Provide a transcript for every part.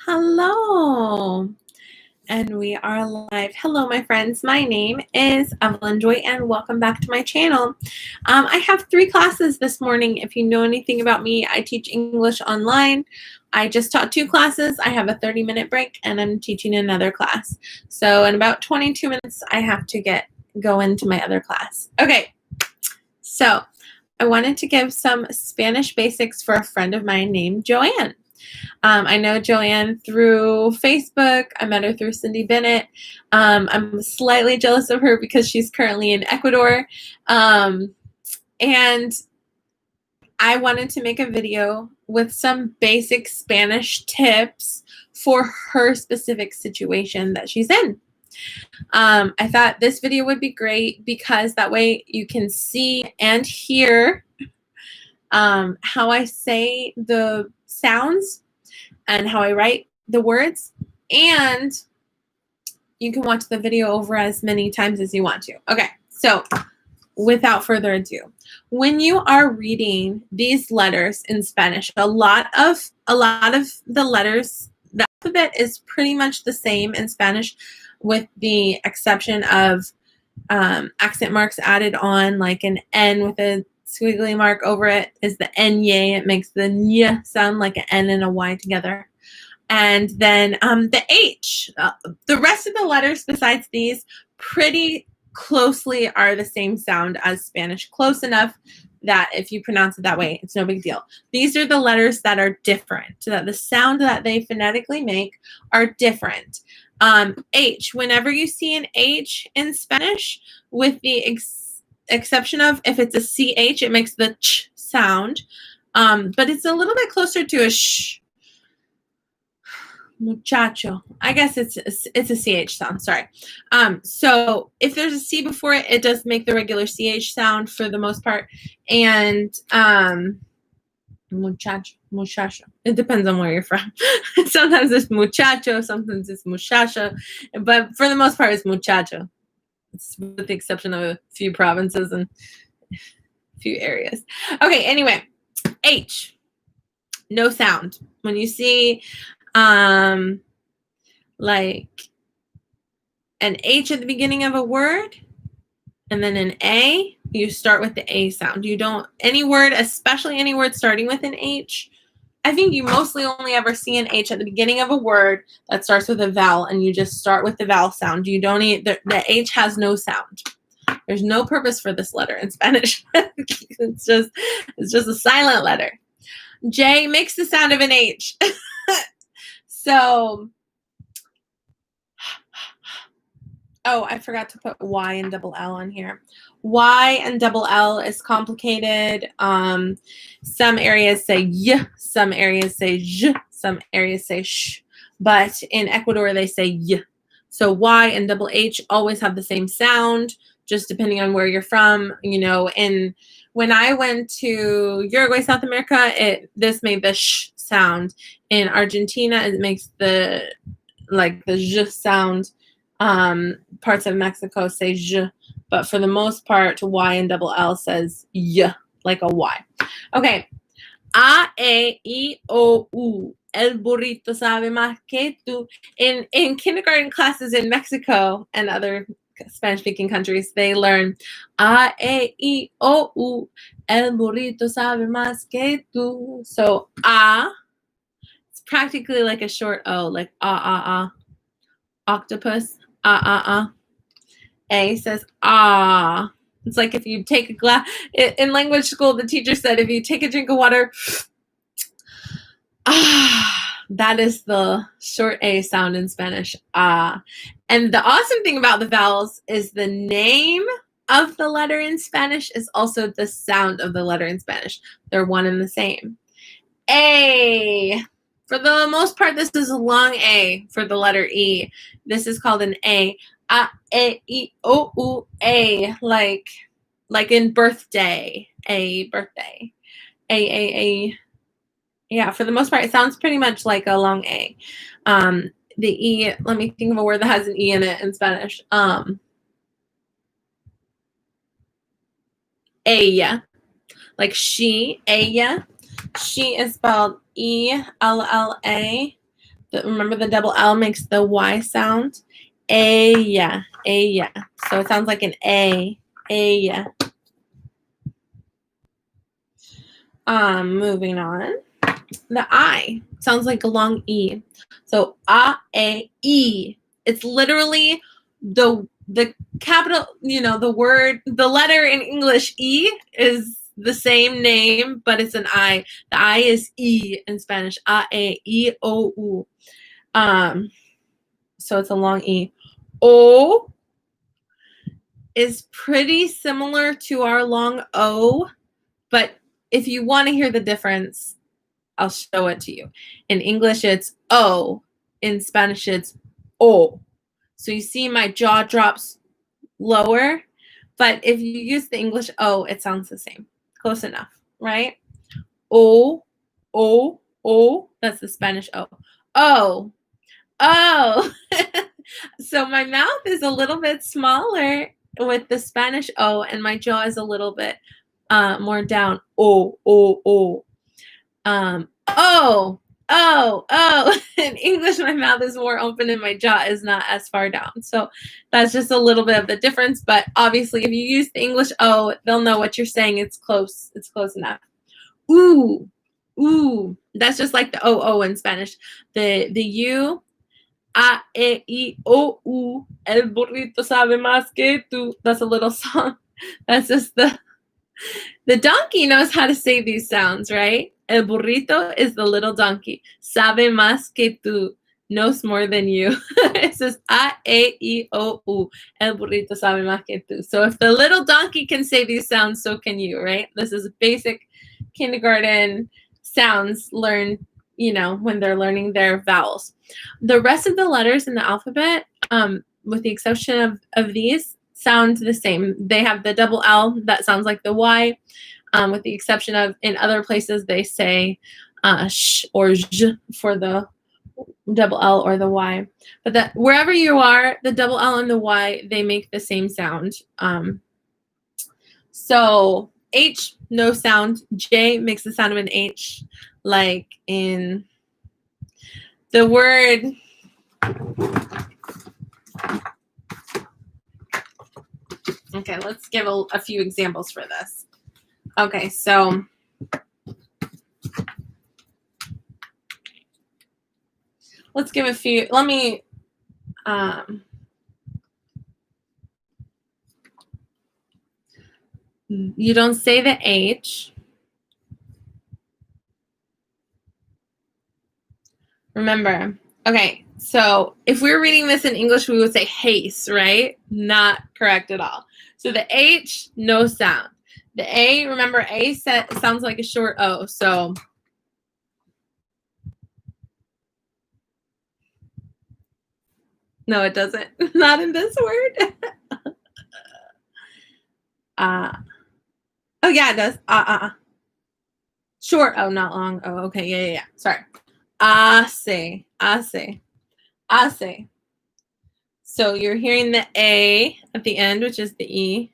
Hello, and we are live. Hello, my friends. My name is Evelyn Joy, and welcome back to my channel. I have 3 classes this morning. If you know anything about me, I teach English online. I just taught 2 classes. I have a 30-minute break, and I'm teaching another class. So in about 22 minutes, I have to go into my other class. Okay, so I wanted to give some Spanish basics for a friend of mine named Joanne. I know Joanne through Facebook. I met her through Cindy Bennett. I'm slightly jealous of her because she's currently in Ecuador. And I wanted to make a video with some basic Spanish tips for her specific situation that she's in. I thought this video would be great because that way you can see and hear how I say the sounds and how I write the words, and you can watch the video over as many times as you want to. Okay, so without further ado, when you are reading these letters in Spanish, a lot of the letters, the alphabet is pretty much the same in Spanish, with the exception of accent marks added on, like an N with a squiggly mark over it is the N-Y. It makes the Ny sound like an N and a Y together. And then the H. The rest of the letters besides these pretty closely are the same sound as Spanish. Close enough that if you pronounce it that way, it's no big deal. These are the letters that are different, so that the sound that they phonetically make are different. H. Whenever you see an H in Spanish, with the exception of if it's a CH, it makes the ch sound, but it's a little bit closer to a sh. Muchacho. I guess it's a CH sound, sorry. So if there's a C before it, it does make the regular CH sound for the most part. And muchacho. It depends on where you're from. Sometimes it's muchacho, sometimes it's muchacho, but for the most part it's muchacho. It's with the exception of a few provinces and a few areas. Okay, anyway, H. No sound. When you see like an H at the beginning of a word and then an A, you start with the A sound. You don't, any word, especially any word starting with an H, I think you mostly only ever see an H at the beginning of a word that starts with a vowel, and you just start with the vowel sound. You don't need, the H has no sound. There's no purpose for this letter in Spanish. It's just a silent letter. J makes the sound of an H. So, oh, I forgot to put Y and double L on here. Y and double L is complicated. Some areas say Y, some areas say J, some areas say Sh, but in Ecuador they say Y. So Y and double H always have the same sound, just depending on where you're from. You know, when I went to Uruguay, South America, this made the sh sound. In Argentina, it makes the j sound. Parts of Mexico say j, but for the most part, Y and double L says y, like a Y. Okay. A, E, I, O, U. El burrito sabe más que tú. In kindergarten classes in Mexico and other Spanish-speaking countries, they learn A, E, I, O, U. El burrito sabe más que tú. So A, it's practically like a short O, like octopus. A says ah. It's like if you take a glass, in language school, the teacher said if you take a drink of water, that is the short A sound in Spanish, ah. And the awesome thing about the vowels is the name of the letter in Spanish is also the sound of the letter in Spanish. They're one and the same. A. For the most part, this is a long A for the letter E. This is called an A. A, E, I, O, U, A. Like in birthday. A, birthday. A. Yeah, for the most part, it sounds pretty much like a long A. The E, let me think of a word that has an E in it in Spanish. Ella. Like she, ella. She is spelled E-L-L-A, remember the double L makes the Y sound. Ella, ella. So it sounds like an A. Ella. Moving on. The I sounds like a long E. So A, E. It's literally the capital, the word, the letter in English, E, is the same name, but it's an I. The I is E in Spanish. A, E, O, U. So it's a long E. O is pretty similar to our long O, but if you want to hear the difference, I'll show it to you. In English, it's O. In Spanish, it's O. So you see my jaw drops lower, but if you use the English O, it sounds the same. Close enough, right? O, O, O. That's the Spanish O. O. Oh. So my mouth is a little bit smaller with the Spanish O, and my jaw is a little bit more down. O, O, O. Oh. In English, my mouth is more open and my jaw is not as far down. So that's just a little bit of the difference. But obviously, if you use the English O, they'll know what you're saying. It's close. It's close enough. Ooh. Ooh. That's just like the O in Spanish. The U. A, E, I, O, U. El burrito sabe más que tú. That's a little song. That's just the donkey knows how to say these sounds, right? El burrito is the little donkey. Sabe más que tú. Knows more than you. It says A, E, I, O, U. El burrito sabe más que tú. So if the little donkey can say these sounds, so can you, right? This is basic kindergarten sounds learned, when they're learning their vowels. The rest of the letters in the alphabet, with the exception of these, sound the same. They have the double L that sounds like the Y, with the exception of in other places they say sh or j for the double L or the Y. But that wherever you are, the double L and the Y, they make the same sound. So H, no sound. J makes the sound of an H, like in the word. Okay, let's give a few examples for this. Okay, so let's give a few. Let me you don't say the H. Remember, okay, so if we were reading this in English, we would say haste, right? Not correct at all. So the H, no sound. The A, remember, A sounds like a short O, so no, it doesn't. Not in this word. Oh, yeah, it does. Short O, not long O. Okay, yeah. Sorry. Hace. So you're hearing the A at the end, which is the E.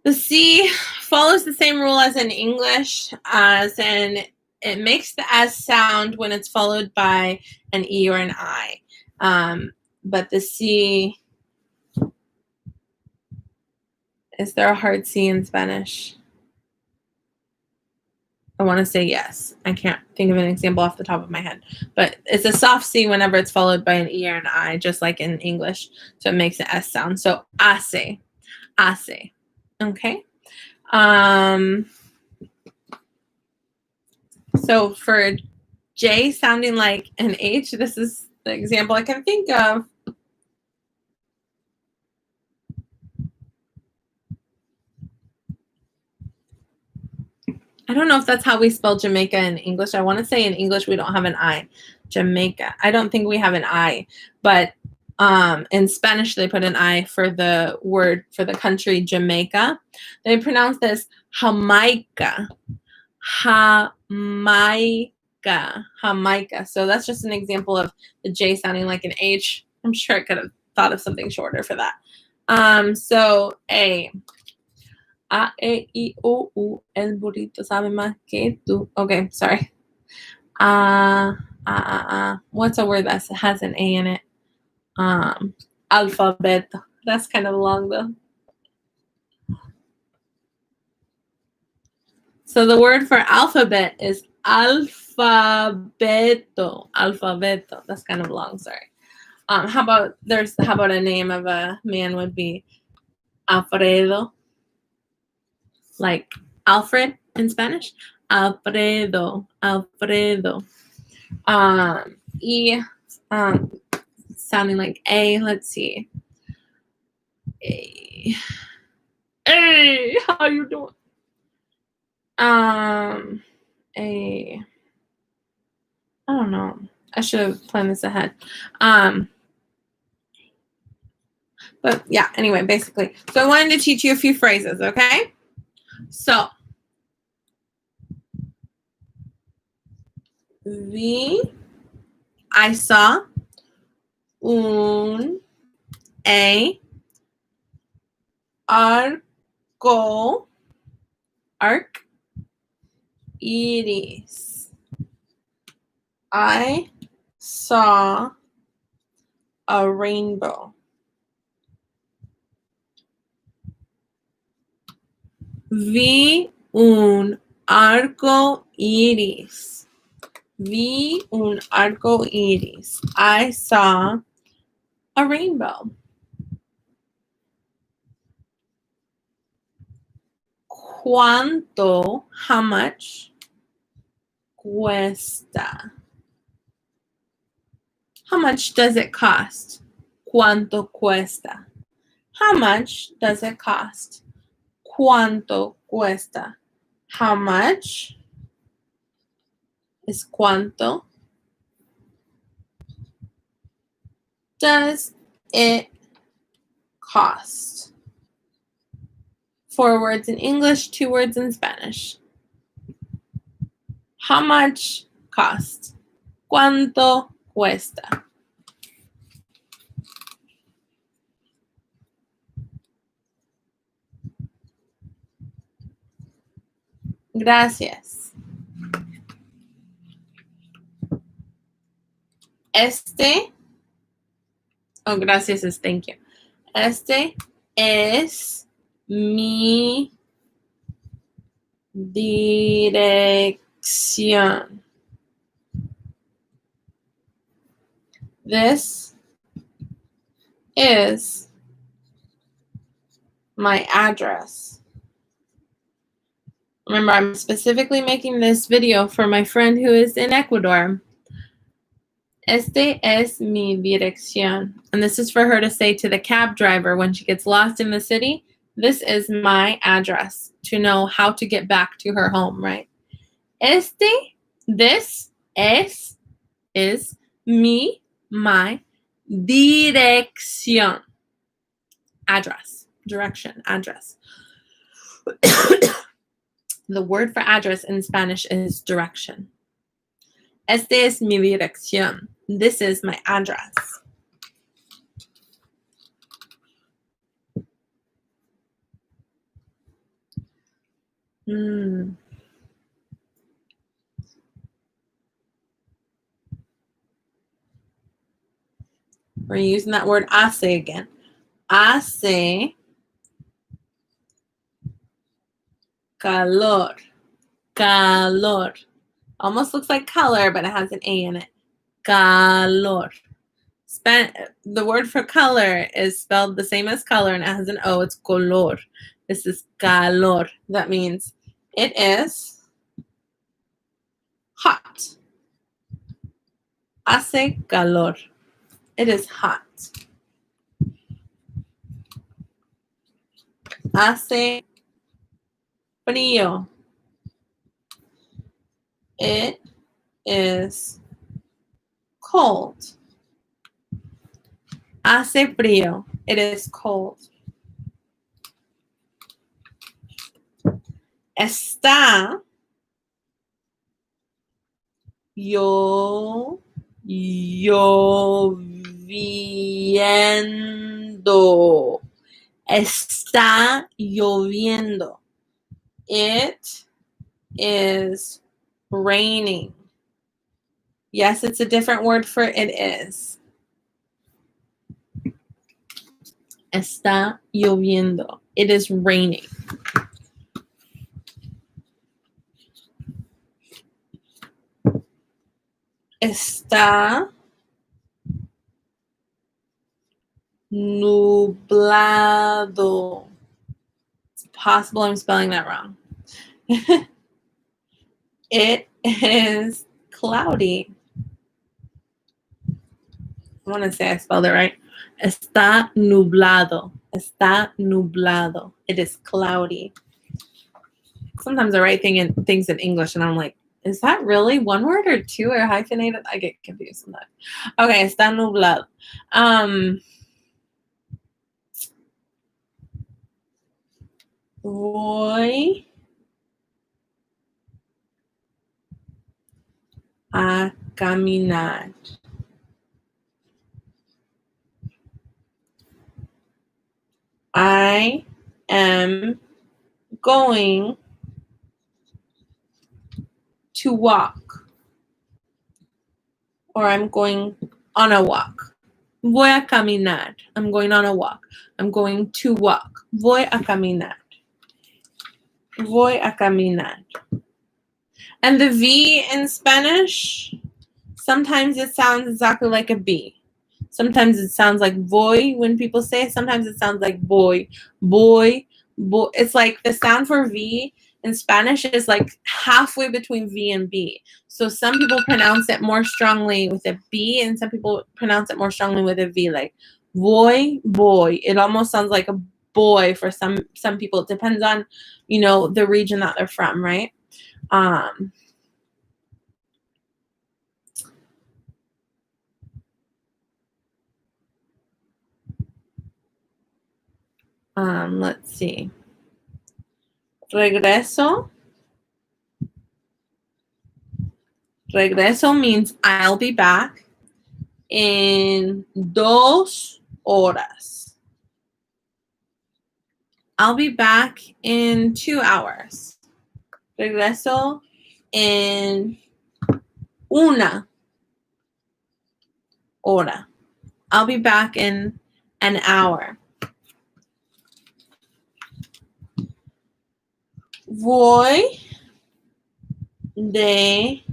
The C follows the same rule as in English, as in it makes the S sound when it's followed by an E or an I. But the C, is there a hard C in Spanish? I want to say yes. I can't think of an example off the top of my head. But it's a soft C whenever it's followed by an E or an I, just like in English. So it makes the S sound. So hace. Okay. So for J sounding like an H, this is the example I can think of. I don't know if that's how we spell Jamaica in English. I want to say in English we don't have an I. Jamaica. I don't think we have an I, but in Spanish they put an I for the word for the country Jamaica. They pronounce this Jamaica. Jamaica. So that's just an example of the J sounding like an H. I'm sure I could have thought of something shorter for that. So A. A, E, I, O, U. El burrito sabe más que tú. Okay, sorry. What's a word that has an A in it? Alfabeto. That's kind of long though. So the word for alphabet is alfabeto. Alfabeto. That's kind of long, sorry. How about a name of a man would be Alfredo? Like Alfred in Spanish? Alfredo. Alfredo. Sounding like A. Let's see. A. Hey, how you doing? I don't know. I should have planned this ahead. But yeah, anyway, basically. So I wanted to teach you a few phrases, okay? So, I saw un arc iris. I saw a rainbow. Vi un arco iris. Vi un arco iris. I saw a rainbow. ¿Cuánto? How much? Cuesta. How much does it cost? ¿Cuánto cuesta? How much does it cost? ¿Cuánto cuesta? How much is cuánto? Does it cost? 4 words in English, 2 words in Spanish. How much cost? ¿Cuánto cuesta? Gracias. Gracias is thank you. Este es mi dirección. This is my address. Remember, I'm specifically making this video for my friend who is in Ecuador. Este es mi dirección. And this is for her to say to the cab driver when she gets lost in the city, this is my address, to know how to get back to her home, right? This is my dirección. Address, direction, address. The word for address in Spanish is direction. Este es mi dirección. This is my address. We're using that word hace again. Hace calor. Calor. Almost looks like color, but it has an A in it. Calor. The word for color is spelled the same as color and it has an O. It's color. This is calor. That means it is hot. Hace calor. It is hot. Hace frío. It is cold. Hace frío. It is cold. Está lloviendo. Está lloviendo. It is raining. Yes, it's a different word for it is. Está lloviendo. It is raining. Está nublado. It's possible I'm spelling that wrong. It is cloudy. I want to say I spelled it right. Está nublado. Está nublado. It is cloudy. Sometimes I write things in English and I'm like, is that really one word or two or hyphenated? I get confused sometimes. Okay, está nublado. Voy a caminar. I am going to walk. Or I'm going on a walk. Voy a caminar. I'm going on a walk. I'm going to walk. Voy a caminar. Voy a caminar. And the V in Spanish, sometimes it sounds exactly like a B. Sometimes it sounds like voy when people say it. Sometimes it sounds like boy, boy, boy. It's like the sound for V in Spanish is like halfway between V and B. So some people pronounce it more strongly with a B and some people pronounce it more strongly with a V, like boy, boy. It almost sounds like a boy for some people. It depends on, you know, the region that they're from, right? Let's see. Regreso. Regreso means I'll be back in 2 horas. I'll be back in 2 hours. Regreso en 1 hora. I'll be back in an hour. Voy de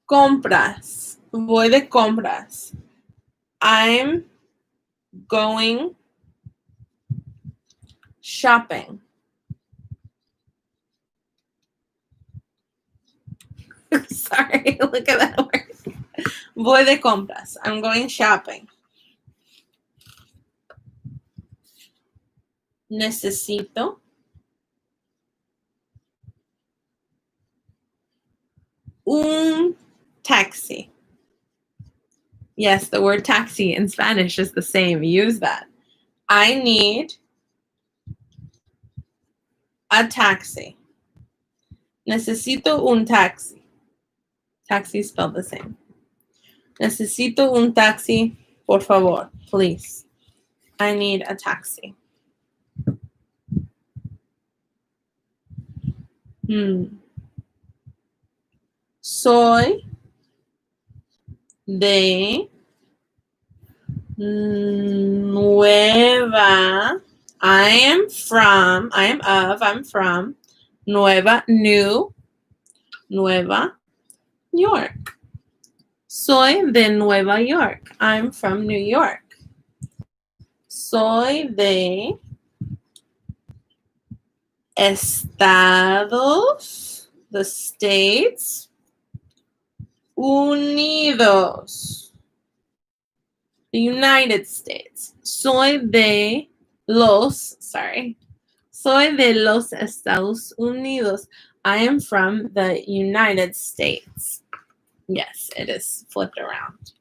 compras. Voy de compras. I'm going shopping. Sorry, look at that word. Voy de compras. I'm going shopping. Necesito un taxi. Yes, the word taxi in Spanish is the same. Use that. I need a taxi. Necesito un taxi. Taxi spelled the same. Necesito un taxi, por favor, please. I need a taxi. Soy de Nueva. I'm from Nueva York. Soy de Nueva York. I'm from New York. Soy de Estados, the States Unidos, the United States. Soy de los Estados Unidos. I am from the United States. Yes, it is flipped around.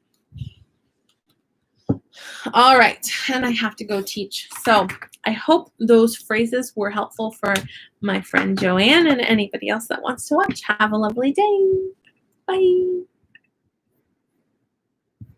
All right, and I have to go teach. So I hope those phrases were helpful for my friend Joanne and anybody else that wants to watch. Have a lovely day. Bye.